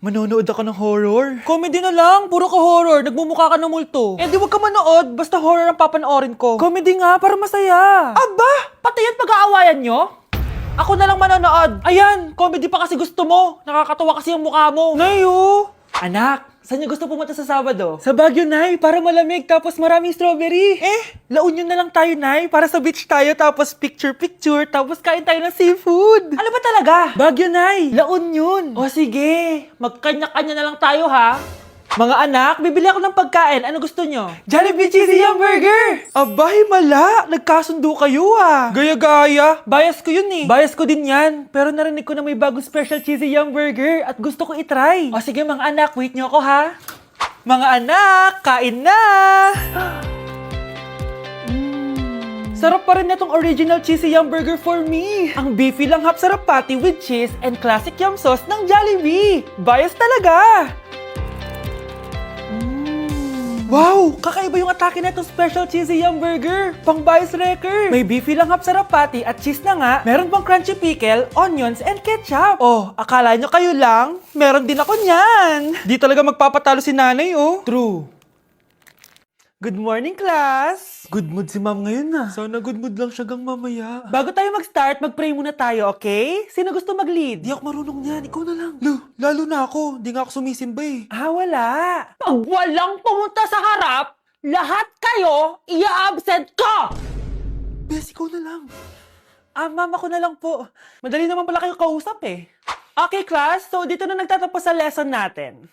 Manonood ako ng horror. Comedy na lang, puro ka horror. Nagmumukha ka ng multo. Eh di wag ka manood, basta horror ang papanoorin ko. Comedy nga, para masaya. Aba, pati yan pag-aawayan nyo? Ako na lang manonood. Ayan, comedy pa kasi gusto mo. Nakakatawa kasi yung mukha mo. Nayo! Anak, saan niyo gusto pumunta sa Sabado? Sa Baguio, Nay, para malamig tapos maraming strawberry. La Union na lang tayo, Nay, para sa beach tayo tapos picture-picture tapos kain tayo ng seafood. Ano ba talaga? Baguio, Nay, La Union. O sige, magkanya-kanya na lang tayo, ha? Mga anak, bibili ako ng pagkain. Ano gusto nyo? Jollibee Cheesy Yum Burger! Abay, mala! Nagkasundo kayo ah! Gaya-gaya! Bias ko yun eh! Bias ko din yan! Pero narinig ko na may bagong special Cheesy Yum Burger at gusto ko itry. O sige mga anak, wait nyo ako ha! Mga anak, kain na! Sarap pa rin itong original Cheesy Yum Burger for me! Ang beefy lang hap sarap patty with cheese and classic yum sauce ng Jollibee! Bias talaga! Wow! Kakaiba yung atake na itong special cheesy yum burger. Pang bias wrecker. May beefy lang hap sarap patty at cheese na nga. Meron pang crunchy pickle, onions, and ketchup. Oh, akala nyo kayo lang? Meron din ako niyan. Di talaga magpapatalo si nanay, oh. True. Good morning, class! Good mood si ma'am ngayon na. Sana good mood lang siya gang mamaya. Bago tayo mag-start, mag-pray muna tayo, okay? Sino gusto mag-lead? Di ako marunong niyan, ikaw na lang. Lalo na ako. Di nga ako sumisimba eh. Wala. Pag walang pumunta sa harap, lahat kayo i-absent ko! Bes, ikaw na lang. Ma'am, ako na lang po. Madali naman pala kayo kausap eh. Okay, class. So, dito na nagtatapos sa lesson natin.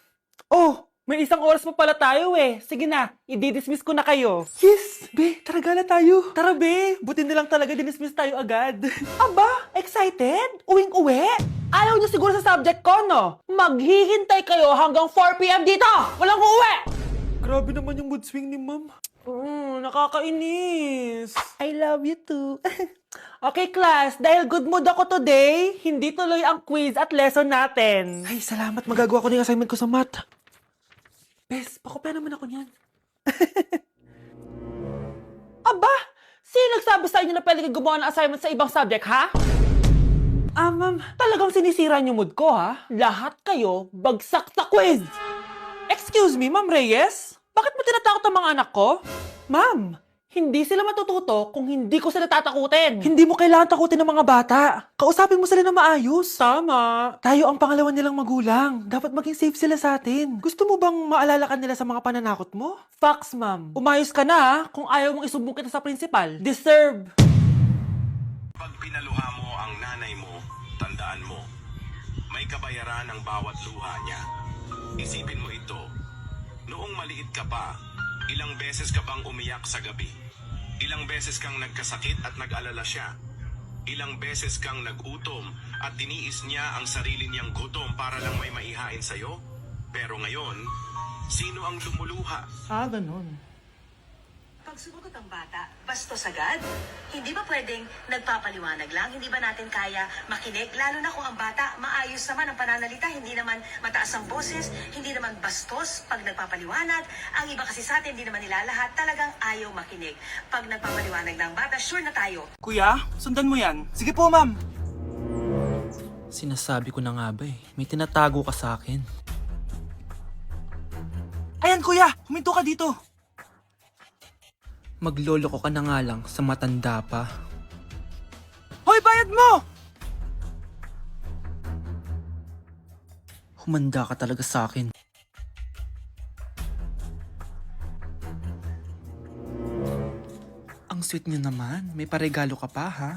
Oh, may isang oras pa pala tayo eh. Sige na, i-dismiss ko na kayo. Yes, be, tara gala tayo. Tara be, buti na lang talaga dinismiss tayo agad. Aba, excited? Uwing-uwi? Ayaw niyo siguro sa subject ko, no? Maghihintay kayo hanggang 4 p.m. dito! Walang uuwi! Grabe naman yung mood swing ni ma'am. Nakakainis. I love you too. Okay, class. Dahil good mood ako today, hindi tuloy ang quiz at lesson natin. Ay, salamat. Magagawa ko na yung assignment ko sa math. Bes, pakopya naman ako niyan. Aba! Sino nagsabi sa inyo na pwede kayo gumawa ng assignment sa ibang subject, ha? Ma'am. Talagang sinisira niyo mood ko, ha? Lahat kayo bagsak sa quiz! Excuse me, Ma'am Reyes? Bakit mo tinatakot ang mga anak ko? Ma'am, hindi sila matututo kung hindi ko sila tatakutin. Hindi mo kailangan takutin ng mga bata. Kausapin mo sila na maayos. Tama. Tayo ang pangalawa nilang magulang. Dapat maging safe sila sa atin. Gusto mo bang maalala ka nila sa mga pananakot mo? Facts, ma'am. Umayos ka na ha, kung ayaw mong isumbong kita sa principal. Deserve. Pag pinaluha mo ang nanay mo, tandaan mo, may kabayaran ang bawat luha niya. Isipin mo ito, noong maliit ka pa, ilang beses ka bang umiyak sa gabi? Ilang beses kang nagkasakit at nag-alala siya? Ilang beses kang nagutom at tiniis niya ang sarili niyang gutom para lang may maihain sa'yo? Pero ngayon, sino ang lumuluha? Ganun. Pag sumagot ang bata, bastos agad? Hindi ba pwedeng nagpapaliwanag lang? Hindi ba natin kaya makinig? Lalo na kung ang bata, maayos naman ang pananalita, hindi naman mataas ang boses, hindi naman bastos pag nagpapaliwanag. Ang iba kasi sa atin, hindi naman nila lahat talagang ayaw makinig. Pag nagpapaliwanag ng bata, sure na tayo. Kuya, sundan mo yan. Sige po, ma'am. Sinasabi ko na nga ba eh, may tinatago ka sa akin. Ayan kuya, huminto ka dito. Magloloko ka na nga lang sa matanda pa. Hoy, bayad mo! Humanda ka talaga sa akin. Ang sweet niyo naman. May paregalo ka pa, ha?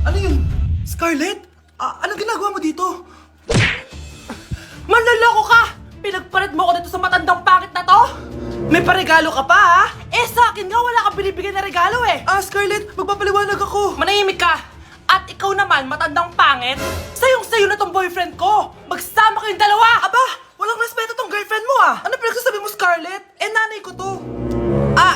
Ano yun? Scarlett? Anong ginagawa mo dito? Manloloko ka! Pinagpalit mo ko dito sa matandang pangit na to? May paregalo ka pa, ha? Eh, sa akin nga, wala kang binibigyan na regalo, eh. Scarlett, magpapaliwanag ako. Manahimik ka! At ikaw naman, matandang pangit, sayong-sayo na tong boyfriend ko! Magsama kayong dalawa! Aba, walang respeto tong girlfriend mo Ano pinagsasabi mo, Scarlett? Nanay ko to.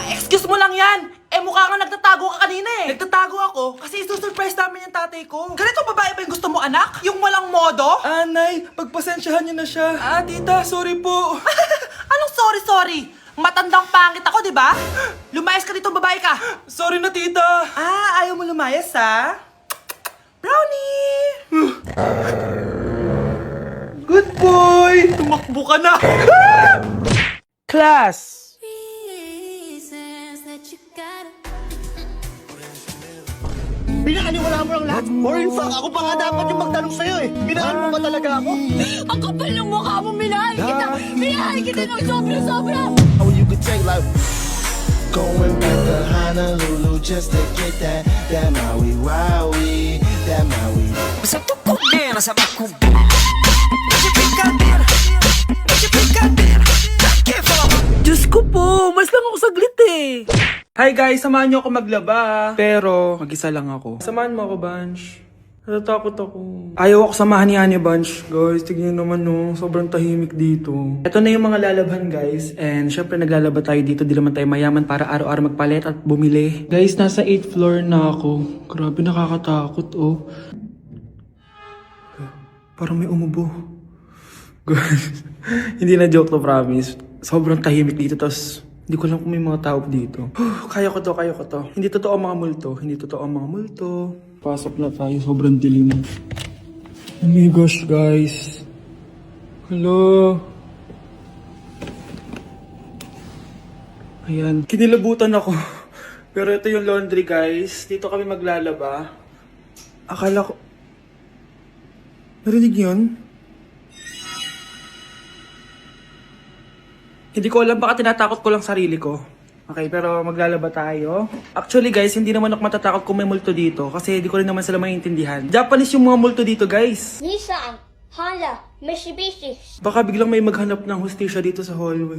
Excuse mo lang yan! Eh, mukha nga nagtatago ka kanina, eh. Nagtatago ako kasi isusurprise namin yung tatay ko. Ganitong babae ba yung gusto mo, anak? Yung walang modo? Nay, pagpasensyahan niyo na siya. Tita, sorry po. Anong sorry? Matandang pangit ako, di ba? Lumayas ka dito, babae ka! Sorry na, tita. Ayaw mo lumayas, ha? Brownie! Buka na! Class! reasons that you gotta Pinakaniwala mo lang lahat. Or in fact, ako pa nga dapat yung magtanong sa'yo eh. Minahal mo ba talaga ako? Ang kapal ng mukha mo, minahal kita! Minahal kita ng sobra-sobra! How you could take like going back to Honolulu just to get that Maui Wowie, that Maui. Sa tukunin sa makumbina. Kasi pagkatira. Kasi pagkatira. Diyos ko po, mas lang ako saglit eh. Hi guys, samahan niyo ako maglaba. Pero, mag-isa lang ako. Samahan mo ako, Bunch. Natatakot ako. Ayaw ako samahan ni Anya, Bunch. Guys, tignan naman no, sobrang tahimik dito. Ito na yung mga lalabhan, guys. And syempre, naglalaba tayo dito. Di naman tayo mayaman para araw-araw magpalit at bumili. Guys, nasa 8th floor na ako. Grabe, nakakatakot, oh. Parang may umubo. Guys, hindi na joke to, promise. Sobrang tahimik dito, tas hindi ko alam kung may mga tao dito. Kaya ko to, kaya ko to. Hindi totoo ang mga multo. Hindi totoo ang mga multo. Pasok na tayo, sobrang dilim. Oh my gosh, guys. Hello. Ayan, kinilabutan ako. Pero ito yung laundry, guys. Dito kami maglalaba. Akala ko... Narinig yun? Hindi ko alam, baka tinatakot ko lang sarili ko. Okay, pero maglalaba tayo. Actually guys, hindi naman ako matatakot kung may multo dito kasi hindi ko rin naman sila maintindihan. Japanese yung mga multo dito, guys. Nissan, Honda, Mitsubishi. Baka biglang may maghanap ng hustisya dito sa hallway.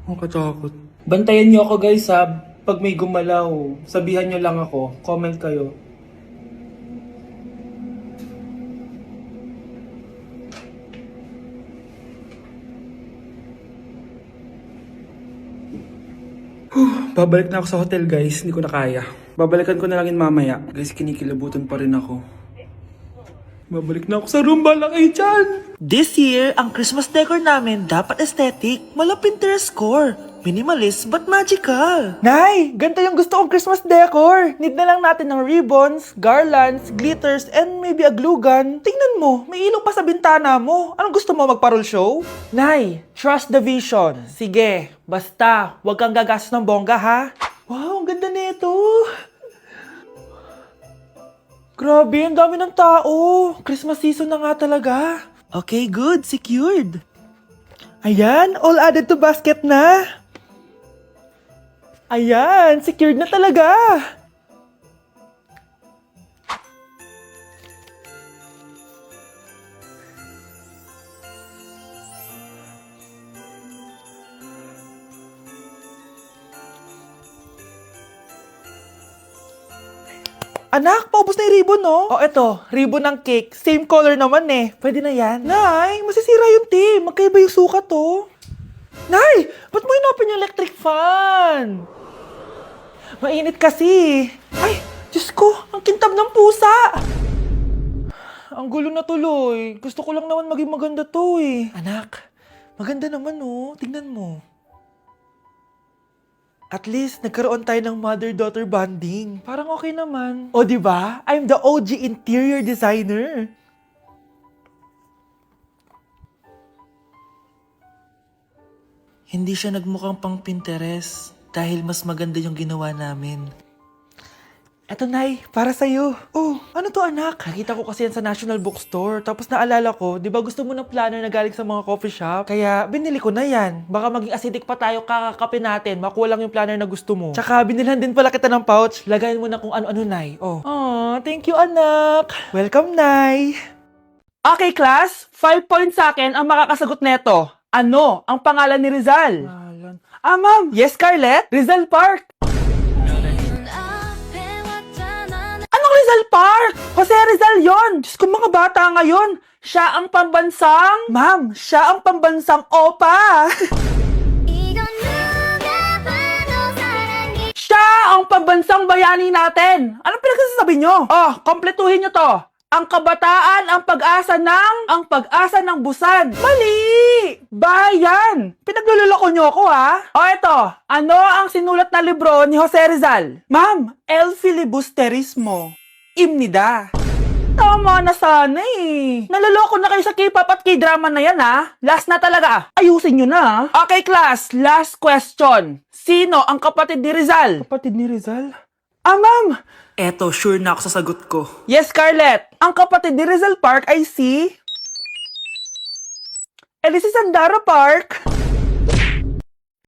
Ang katakot. Bantayan niyo ako, guys, ha. Pag may gumalaw, sabihan niyo lang ako. Comment kayo. Babalik na ako sa hotel, guys. Hindi ko na kaya. Babalikan ko na lang yun mamaya. Guys, kinikilabutan pa rin ako. Babalik na ako sa room. Balak kayo dyan. This year, ang Christmas decor namin dapat aesthetic, mala Pinterest score. Minimalist but magical. Nay, ganito yung gusto kong Christmas decor. Need na lang natin ng ribbons, garlands, glitters, and maybe a glue gun. Tingnan mo, may ilong pa sa bintana mo. Anong gusto mo, magparol show? Nay, trust the vision. Sige, basta, huwag kang gagastos ng bongga ha. Wow, ang ganda nito. Grabe, ang dami ng tao. Christmas season na nga talaga. Okay, good. Secured. Ayan, all added to basket na. Ayan, secured na talaga. Anak, paubos na yung ribbon, no? Oh, eto, ribbon ng cake. Same color naman eh. Pwede na yan. Nay, masisira yung team. Magkaiba yung sukat, oh. Nay, ba't mo inopin yung electric fan? Mainit kasi. Ay, Diyos ko, ang kintab ng pusa. Ang gulo na tuloy. Gusto ko lang naman maging maganda to eh. Anak, maganda naman, oh. Tingnan mo. At least, nagkaroon tayo ng mother-daughter bonding. Parang okay naman. O, di ba? I'm the OG interior designer. Hindi siya nagmukhang pang Pinterest dahil mas maganda yung ginawa namin. Eto, Nay, para sa'yo. Oh, ano to, anak? Nakita ko kasi yan sa National Bookstore. Tapos naalala ko, di ba gusto mo ng planner na galing sa mga coffee shop? Kaya binili ko na yan. Baka maging acidic pa tayo kakakape natin. Makuha lang yung planner na gusto mo. Tsaka binilhan din pala kita ng pouch. Lagayin mo na kung ano-ano, Nay. Oh. Aw, thank you, anak. Welcome, Nay. Okay, class. 5 points sa akin ang makakasagot neto. Ano ang pangalan ni Rizal? Ma'am. Yes, Scarlett? Rizal Park. Anong Rizal Park? Jose Rizal yon. Diyos ko, mga bata ngayon. Siya ang pambansang... Ma'am, siya ang pambansang opa. Siya ang pambansang bayani natin. Anong pinagsasabi nyo? Oh, kompletuhin nyo to. Ang kabataan, ang pag-asa ng busan. Mali! Bayan! Pinagluloko nyo ako, ha? O eto, ano ang sinulat na libro ni Jose Rizal? Ma'am, El Filibusterismo. Imnida. Tama na sana eh. Naloloko na kayo sa K-pop at K-drama na yan ha. Last na talaga. Ayusin nyo na. Okay class, last question. Sino ang kapatid ni Rizal? Kapatid ni Rizal? Ah ma'am! Eto, sure na ako sa sagot ko. Yes Scarlett, ang kapatid ni Rizal Park ay si... si Sandara Park.